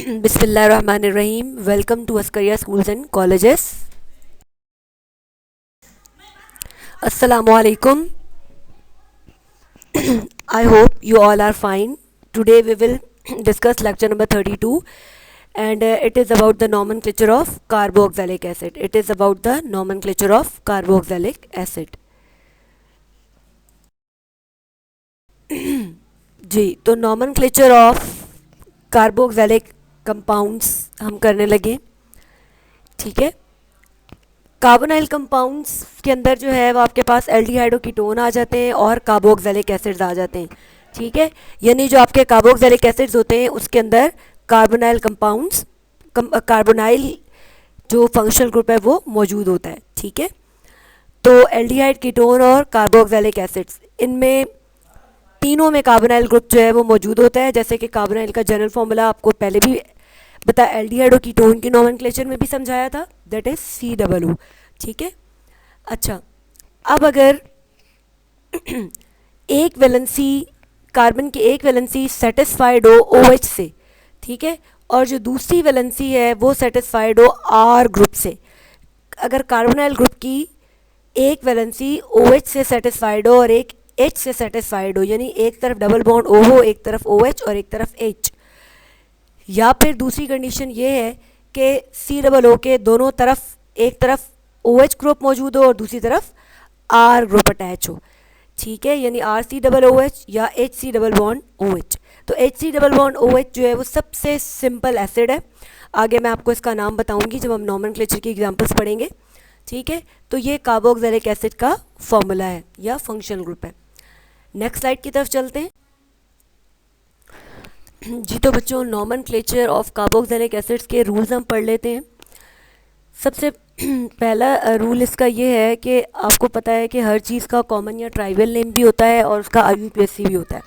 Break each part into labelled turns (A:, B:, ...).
A: Bismillahirrahmanirrahim. Welcome to Askaria Schools and Colleges. Assalamu alaikum. I hope you all are fine. Today we will discuss lecture number 32 and it is about the nomenclature of carboxylic acid. It is about the nomenclature of carboxylic acid. जी, तो nomenclature of carboxylic compounds हम करने लगे. ठीक है, carbonyl compounds के अंदर जो है वो आपके पास एल्डिहाइड और कीटोन आ जाते हैं और कार्बोक्सिलिक एसिड्स आ जाते हैं. ठीक है, यानी जो आपके कार्बोक्सिलिक एसिड्स होते हैं उसके अंदर कार्बोनाइल कंपाउंड्स कार्बोनाइल जो फंक्शनल ग्रुप है वो मौजूद होता है. ठीक है, तो एल्डिहाइड, कीटोन और कार्बोक्सिलिक एसिड्स, इनमें तीनों में कार्बोनाइल ग्रुप जो है वो मौजूद होता है. जैसे कि कार्बोनाइल का जनरल फॉर्मूला आपको पहले भी बता एल्डिहाइड और कीटोन की नोमेनक्लेचर में भी समझाया था, दैट इज COO. ठीक है, अच्छा, अब अगर एक वैलेंसी कार्बन की एक वैलेंसी सेटिस्फाइड हो OH से, ठीक है, और जो दूसरी वैलेंसी है वो सेटिस्फाइड हो R ग्रुप से. अगर कार्बोनाइल ग्रुप की एक वैलेंसी OH से सेटिस्फाइड हो और एक H से सेटिस्फाइड हो, यानी एक तरफ डबल बॉन्ड O हो, एक तरफ OH और एक तरफ H, या फिर दूसरी कंडीशन ये है कि COO के दोनों तरफ, एक तरफ OH ग्रुप मौजूद हो और दूसरी तरफ R ग्रुप अटैच हो. ठीक है, यानी RCOOH या HC डबल बॉन्ड OH. तो HC डबल बॉन्ड OH जो है वो सबसे सिंपल एसिड है. आगे मैं आपको इसका नाम बताऊंगी जब हम नोमेनक्लेचर की एग्जांपल्स पढ़ेंगे. ठीक है, तो ये कार्बोक्सिलिक एसिड का फॉर्मूला है या फंक्शनल ग्रुप है. नेक्स्ट स्लाइड की तरफ चलते हैं. जी, तो बच्चों नोमेनक्लेचर ऑफ कार्बोक्सिलिक एसिड्स के रूल्स हम पढ़ लेते हैं. सबसे पहला रूल इसका ये है कि आपको पता है कि हर चीज़ का कॉमन या ट्राइबल नेम भी होता है और उसका IUPAC भी होता है.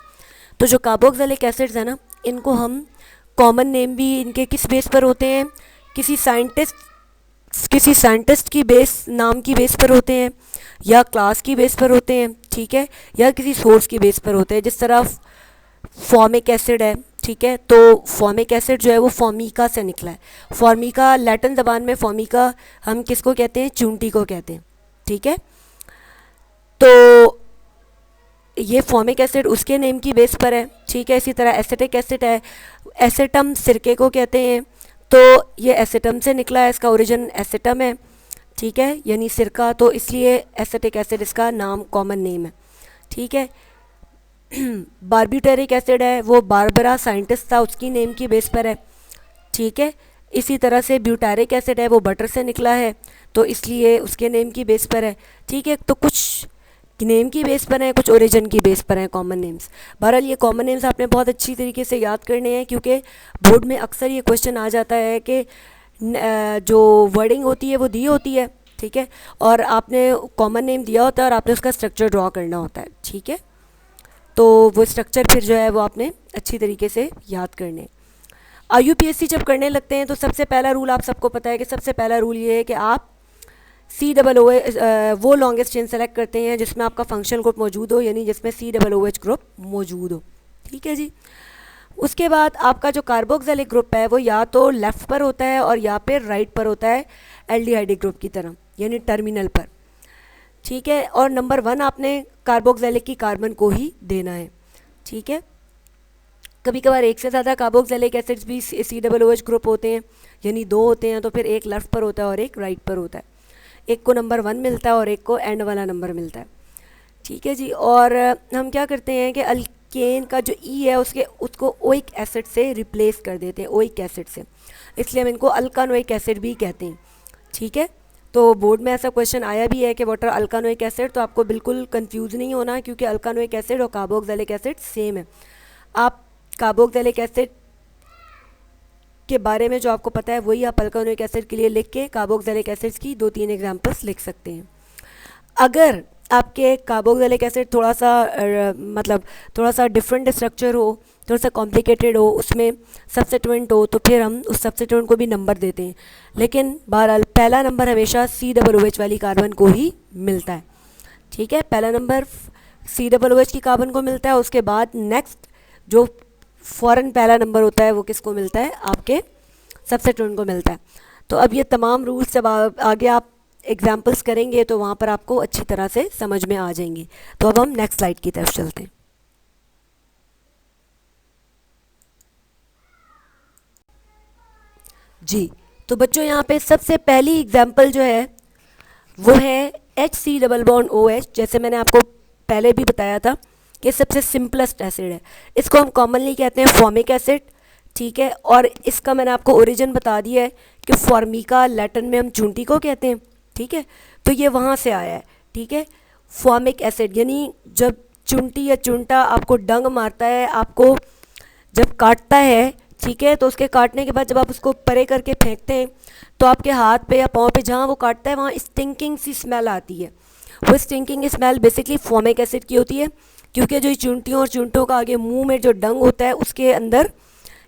A: तो जो कार्बोक्सिलिक एसिड्स है ना, इनको हम कॉमन नेम भी इनके किस बेस पर होते हैं, किसी साइंटिस्ट की नाम की बेस पर होते हैं, या क्लास की बेस पर होते हैं. ठीक है, या किसी सोर्स की बेस पर होते हैं. जिस तरह फॉर्मिक एसिड है, ठीक है, तो फॉर्मिक एसिड जो है वो फॉर्मिका से निकला है. फॉर्मिका लैटिन ज़बान में फॉर्मिका हम किसको कहते हैं, चूंटी को कहते हैं. ठीक है, तो ये फॉर्मिक एसिड उसके नेम की बेस पर है. ठीक है, इसी तरह एसिटिक एसिड है, एसिटम सिरके को कहते हैं, तो ये एसिटम से निकला है, इसका ओरिजिन एसिटम है. ठीक है, यानी सिरका, तो इसलिए एसिटिक एसिड इसका नाम कॉमन नेम है. ठीक है, बारब्यूटेरिक एसिड है, वो बारबरा साइंटिस्ट था, उसकी नेम की बेस पर है. ठीक है, इसी तरह से ब्यूटारिक एसिड है, वो बटर से निकला है, तो इसलिए उसके नेम की बेस पर है. ठीक है, तो कुछ नेम की बेस पर हैं, कुछ ओरिजिन की बेस पर हैं कॉमन नेम्स. बहरहाल ये कॉमन नेम्स आपने बहुत अच्छी तरीके से याद करने हैं, क्योंकि बोर्ड में अक्सर ये क्वेश्चन आ जाता है कि जो वर्डिंग होती है वो दी होती है. ठीक है, और आपने कॉमन नेम दिया होता है और आपने उसका स्ट्रक्चर ड्रॉ करना होता है. ठीक है, तो वो स्ट्रक्चर फिर जो है वो आपने अच्छी तरीके से याद करने. IUPAC जब करने लगते हैं तो सबसे पहला रूल आप सबको पता है कि सबसे पहला रूल ये है कि आप COO वो लॉन्गेस्ट चेन सेलेक्ट करते हैं जिसमें आपका फंक्शनल ग्रुप मौजूद हो, यानी जिसमें COOH ग्रुप मौजूद हो. ठीक है जी, उसके बाद आपका जो कार्बोक्सिलिक ग्रुप है वो या तो लेफ़्ट पर होता है और या फिर राइट पर होता है एल्डिहाइडिक ग्रुप की तरह, यानी टर्मिनल पर. ठीक है, और नंबर 1 आपने कार्बोक्सिलिक की कार्बन को ही देना है. ठीक है, कभी कभार एक से ज़्यादा कार्बोक्सिलिक एसिड्स भी COOH ग्रुप होते हैं, यानी 2 होते हैं, तो फिर एक लेफ़्ट पर होता है और एक राइट पर होता है. एक को नंबर 1 मिलता है और एक को एंड वाला नंबर मिलता है. ठीक है जी, और हम क्या करते हैं कि अल्केन का जो E है उसको ओइक एसिड से रिप्लेस कर देते हैं, ओइक एसिड से, इसलिए हम इनको अल्कानोइक एसिड भी कहते हैं. ठीक है, तो बोर्ड में ऐसा क्वेश्चन आया भी है कि व्हाट आर अल्कानोइक एसिड, तो आपको बिल्कुल कंफ्यूज नहीं होना, क्योंकि अल्कानोइक एसिड और कार्बोक्सिलिक एसिड सेम है. आप कार्बोक्सिलिक एसिड के बारे में जो आपको पता है वही आप अल्कानोइक एसिड के लिए लिख के कार्बोक्सिलिक एसिड्स की 2-3 एग्जांपल्स लिख सकते हैं. अगर आपके कार्बोक्सिलिक एसिड थोड़ा सा डिफरेंट स्ट्रक्चर हो, थोड़ा सा कॉम्प्लिकेटेड हो, उसमें सब्स्टिट्यूएंट हो, तो फिर हम उस सब्स्टिट्यूएंट को भी नंबर देते हैं. लेकिन बहरहाल पहला नंबर हमेशा COOH वाली कार्बन को ही मिलता है. ठीक है, पहला नंबर COOH की कार्बन को मिलता है. उसके बाद नेक्स्ट जो फ़ौरन पहला नंबर होता है वो किसको मिलता है, आपके सब्स्टिट्यूएंट को मिलता है। तो अब ये तमाम रूल्स जब आगे आप एग्जाम्पल्स करेंगे तो वहाँ पर आपको अच्छी तरह से समझ में आ जाएंगे। तो अब हम नेक्स्ट स्लाइड की तरफ चलते हैं। जी, तो बच्चों यहाँ पे सबसे पहली एग्जाम्पल जो है वो है HC डबल बॉन्ड OH। जैसे मैंने आपको पहले भी बताया था कि सबसे सिंपलेस्ट एसिड है, इसको हम कॉमनली कहते हैं फॉर्मिक एसिड, ठीक है। और इसका मैंने आपको ओरिजिन बता दिया है कि फॉर्मिका लैटिन में हम चूंटी को कहते हैं, ठीक है। तो ये वहाँ से आया है, ठीक है। फॉर्मिक एसिड यानी जब चूंटी या चूंटा आपको डंग मारता है, आपको जब काटता है, ठीक है, तो उसके काटने के बाद जब आप उसको परे करके फेंकते हैं तो आपके हाथ पे या पाँव पे जहाँ वो काटता है वहाँ स्टिंकिंग सी स्मेल आती है। वो stinking smell basically formic acid की होती है, क्योंकि जो चूंटियों और चूंटों का आगे मुंह में जो डंग होता है उसके अंदर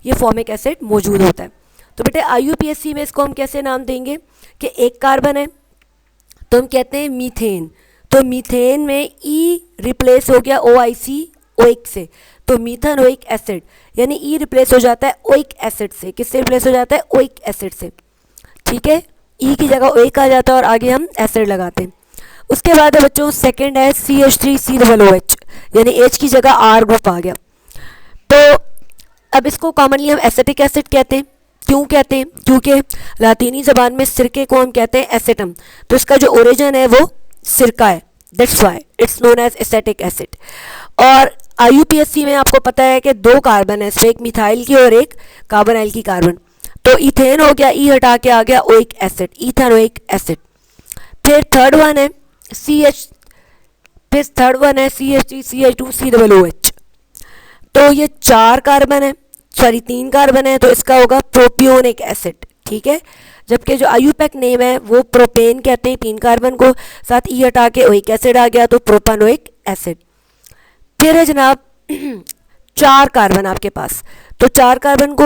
A: ये फॉर्मिक एसिड मौजूद होता है। तो बेटे IUPAC में इसको हम कैसे नाम देंगे कि एक कार्बन है तो हम कहते हैं मीथेन। तो मीथेन में ई रिप्लेस हो गया OIC ओइक से, तो मीथेनोइक एसिड, यानी ई रिप्लेस हो जाता है ओइक एसिड से। किससे रिप्लेस हो जाता है, ओइक एसिड से, ठीक है। ई की जगह ओइक आ जाता है और आगे हम एसिड लगाते हैं। उसके बाद है बच्चों सेकंड है CH3COOH, यानी H की जगह R ग्रुप आ गया। तो अब इसको कॉमनली हम एसिटिक एसिड कहते हैं। क्यों कहते हैं, क्योंकि लातीनी ज़बान में सिरके को हम कहते हैं एसिटम, तो इसका जो ओरिजिन है वो सिरका है, that's why it's known as acetic acid. और IUPAC में आपको पता है कि दो कार्बन है इसमें, एक मिथाइल की और एक कार्बोनाइल की कार्बन। तो इथेन हो गया, ई हटा के आ गया ओइक एसिड, इथेनोइक एसिड। फिर थर्ड वन है CH3CH2COOH। तो ये चार कार्बन है, सॉरी तीन कार्बन है, तो इसका होगा प्रोपियोनिक एसिड, ठीक है। जबकि जो IUPAC नेम है वो प्रोपेन कहते हैं तीन कार्बन को, साथ ई हटा के ओइक एसिड आ गया तो प्रोपानोइक एसिड। फिर है जनाब चार कार्बन आपके पास, तो चार कार्बन को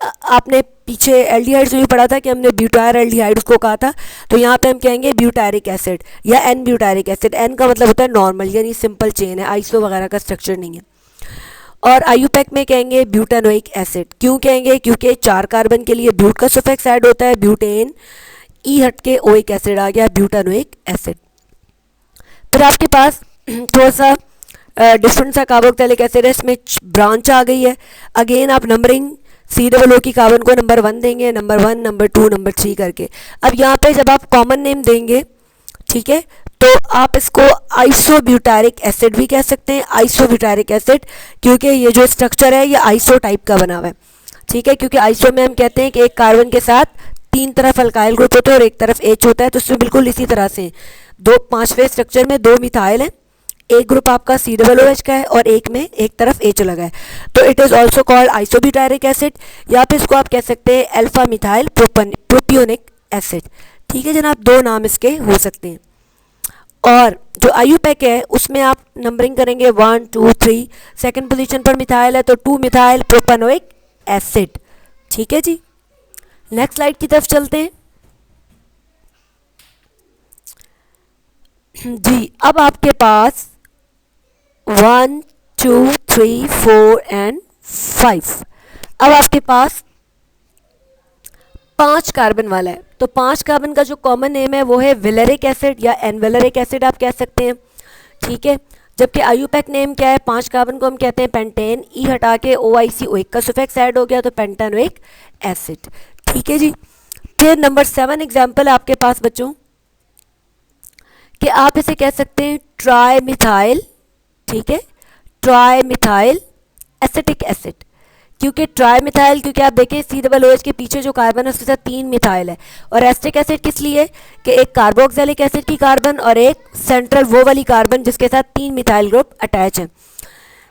A: आपने पीछे एल्डिहाइड्स में भी पढ़ा था कि हमने ब्यूटायर एल्डिहाइड उसको कहा था, तो यहाँ पे हम कहेंगे ब्यूटारिक एसिड या एन ब्यूटारिक एसिड। एन का मतलब होता है नॉर्मल, यानी सिंपल चेन है, आइसो वगैरह का स्ट्रक्चर नहीं है। और IUPAC में कहेंगे ब्यूटानोइक एसिड। क्यों कहेंगे, क्योंकि चार कार्बन के लिए ब्यूट का सफिक्स ऐड होता है, ब्यूटेन, ई हट के ओइक एसिड आ गया, ब्यूटानोइक एसिड। फिर आपके पास थोड़ा सा डिफरेंट सा कार्बोक्सिलिक एसिड है, इसमें ब्रांच आ गई है। अगेन आप नंबरिंग COO की कार्बन को नंबर 1 देंगे, नंबर 1, नंबर 2, नंबर 3 करके। अब यहाँ पे जब आप कॉमन नेम देंगे, ठीक है, तो आप इसको आइसोब्यूटारिक एसिड भी कह सकते हैं, आइसोब्यूटारिक एसिड, क्योंकि ये जो स्ट्रक्चर है ये आइसो टाइप का बना हुआ है, ठीक है। क्योंकि आइसो में हम कहते हैं कि एक कार्बन के साथ तीन तरफ अल्काइल ग्रुप होता है और एक तरफ H होता है, तो इसमें बिल्कुल इसी तरह से दो पांचवें स्ट्रक्चर में दो मिथाइल है, एक ग्रुप आपका COOH का है और एक में एक तरफ H लगा है, तो it is also called isobutyric acid, या फिर इसको आप कह सकते हैं अल्फा मिथाइल प्रोपियोनिक एसिड, ठीक है जनाब। दो नाम इसके हो सकते हैं। और जो IUPAC है उसमें आप नंबरिंग करेंगे 1, 2, 3, सेकंड पोजीशन पर मिथाइल है तो 2 मिथाइल प्रोपानोइक एसिड, ठीक है जी। नेक्स्ट स्लाइड की तरफ चलते हैं जी। अब आपके पास 1, 2, 3, 4 एंड 5, अब आपके पास 5 कार्बन वाला है। तो 5 कार्बन का जो कॉमन नेम है वो है वेलेरिक एसिड या एनवेलेरिक एसिड आप कह सकते हैं, ठीक है। जबकि IUPAC नेम क्या है, 5 कार्बन को हम कहते हैं पेंटेन, ई हटा के OIC ओइक का सफिक्स ऐड हो गया तो पेंटानोइक एसिड, ठीक है जी। फिर नंबर 7 एग्जाम्पल आपके पास बच्चों कि आप इसे कह सकते हैं ट्राई मिथाइल, ठीक है, ट्राई मिथाइल एसिटिक एसिड। क्योंकि ट्राई मिथाइल, क्योंकि आप देखें COOH के पीछे जो कार्बन है उसके साथ 3 मिथाइल है, और एसिटिक एसिड किस लिए कि एक कार्बोक्सिलिक एसिड की कार्बन और एक सेंट्रल वो वाली कार्बन जिसके साथ 3 मिथाइल ग्रुप अटैच है,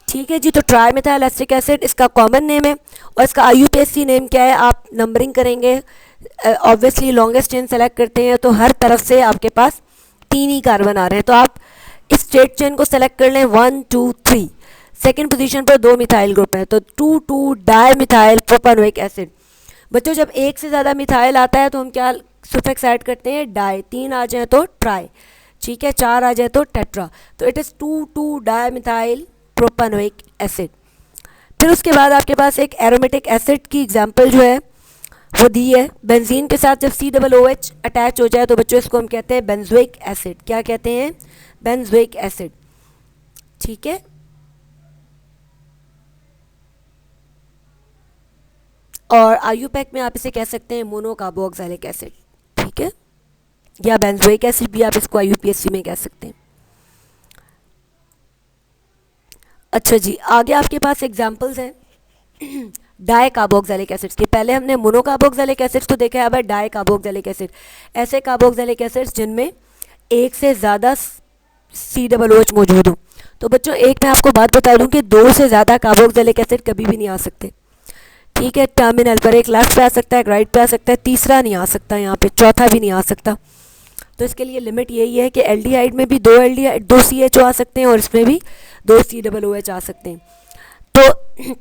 A: ठीक है जी। तो ट्राई मिथाइल एसिटिक एसिड इसका कॉमन नेम है, और इसका IUPAC नेम क्या है, आप नंबरिंग करेंगे ऑब्वियसली लॉन्गेस्ट चेन सेलेक्ट करते हैं तो हर तरफ से आपके पास 3 ही कार्बन आ रहे हैं, तो आप इस स्ट्रेट चेन को सेलेक्ट कर लें 1, 2, 3। सेकेंड पोजीशन पर 2 मिथाइल ग्रुप है तो 2 डाई मिथाइल प्रोपानोइक एसिड। बच्चों जब एक से ज़्यादा मिथाइल आता है तो हम क्या सफिक्स ऐड करते हैं, डाई, 3 आ जाए तो ट्राई, ठीक है, 4 आ जाए तो टेट्रा, तो it is 2 di methyl propanoic acid. फिर उसके बाद आपके पास एक एरोमेटिक एसिड की एग्जांपल जो है वो दी है। बेंजीन के साथ जब COOH अटैच हो जाए तो बच्चों इसको हम कहते हैं बेंजोइक एसिड। क्या कहते हैं? Benzoic acid. ठीक है, और IUPAC में आप इसे कह सकते हैं मोनोकार्बोक्सिलिक एसिड। ठीक है, या बेंजोइक एसिड भी आप इसको IUPAC में कह सकते हैं। अच्छा जी, आगे आपके पास एग्जांपल्स हैं डाई कार्बोक्सिलिक एसिड्स की। पहले हमने मोनोकार्बोक्सिलिक एसिड्स को देखा है, अब है डाई कार्बोक्सिलिक एसिड। ऐसे कार्बोक्सिलिक एसिड्स जिनमें एक से ज़्यादा COOH मौजूद हो। तो बच्चों एक मैं आपको बात बता दूं कि दो से ज़्यादा कार्बोक्सिलिक एसिड कभी भी नहीं आ सकते। ठीक है, टर्मिनल पर एक लेफ्ट पे आ सकता है, एक राइट पे आ सकता है, तीसरा नहीं आ सकता, यहाँ पे चौथा भी नहीं आ सकता। तो इसके लिए लिमिट यही है कि एल्डिहाइड में भी दो CHO आ सकते हैं और इसमें भी 2 COOH आ सकते हैं। तो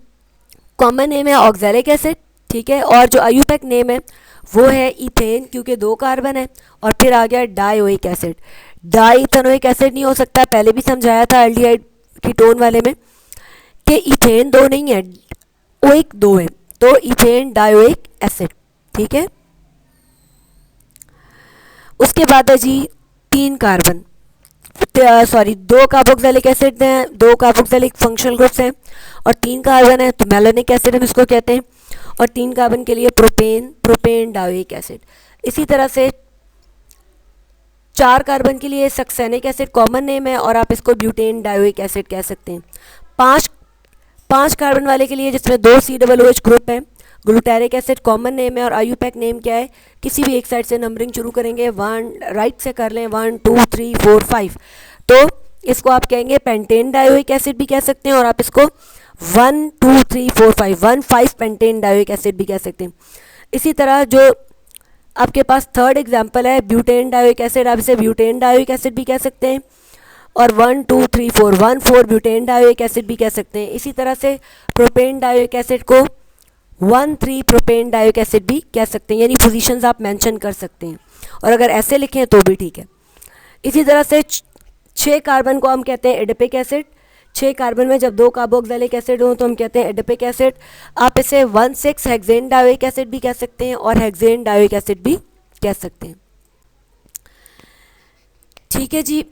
A: कॉमन नेम है ऑक्सैलिक एसिड। ठीक है, और जो IUPAC नेम है वो है इथेन, क्योंकि 2 कार्बन है। और फिर आ गया डायोइक एसिड। डाइथेनोइक एसिड नहीं हो सकता, पहले भी समझाया था एल्डिहाइड की टोन वाले में कि इथेन 2 नहीं है, ओइक 2 है, तो इथेन डायोइक एसिड। ठीक है, उसके बाद है जी 3 कार्बन, सॉरी 2 कार्बोक्सिलिक एसिड हैं, 2 कार्बोक्सिलिक फंक्शनल ग्रुप्स हैं और 3 कार्बन है, तो मेलानिक एसिड हम इसको कहते हैं। और 3 कार्बन के लिए प्रोपेन डायोइक एसिड। इसी तरह से 4 कार्बन के लिए सक्सेनिक एसिड कॉमन नेम है और आप इसको ब्यूटेन डायोइक एसिड कह सकते हैं। 5 कार्बन वाले के लिए जिसमें 2 COOH ग्रुप है, ग्लूटारिक एसिड कॉमन नेम है और IUPAC नेम क्या है? किसी भी एक साइड से नंबरिंग शुरू करेंगे, 1 राइट से कर लें, 1 2 3 4 5, तो इसको आप कहेंगे पेंटेन डायोइक एसिड भी कह सकते हैं। और आप इसको 1 2 3 4 5 पेंटेन डायोइक एसिड भी कह सकते हैं। इसी तरह जो आपके पास थर्ड एग्जाम्पल है ब्यूटेन डायोइक एसिड, आप इसे ब्यूटेन डायोइक एसिड भी कह सकते हैं। और 1 2 3 4 ब्यूटेन डायोइक एसिड भी कह सकते हैं। इसी तरह से प्रोपेन डायोइक एसिड को 1 3 प्रोपेन डायोइक एसिड भी कह सकते हैं, यानी पोजीशंस आप मेंशन कर सकते हैं। और अगर ऐसे लिखें तो भी ठीक है। इसी तरह से 6 कार्बन को हम कहते हैं एडिपिक एसिड। 6 कार्बन में जब 2 कार्बोक्सिलिक एसिड हो तो हम कहते हैं एडिपिक एसिड। आप इसे 1,6 हेक्सेन डायोइक एसिड भी कह सकते हैं और हेक्सेन डायोइक एसिड भी कह सकते हैं। ठीक है जी,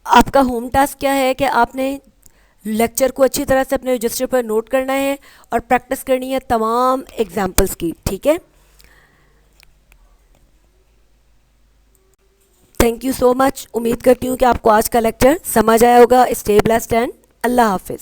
A: आपका होम टास्क क्या है कि आपने लेक्चर को अच्छी तरह से अपने रजिस्टर पर नोट करना है और प्रैक्टिस करनी है तमाम एग्जाम्पल्स की। ठीक है, थैंक यू सो मच। उम्मीद करती हूँ कि आपको आज का लेक्चर समझ आया होगा। स्टे ब्लेस्ड एंड अल्लाह हाफिज़।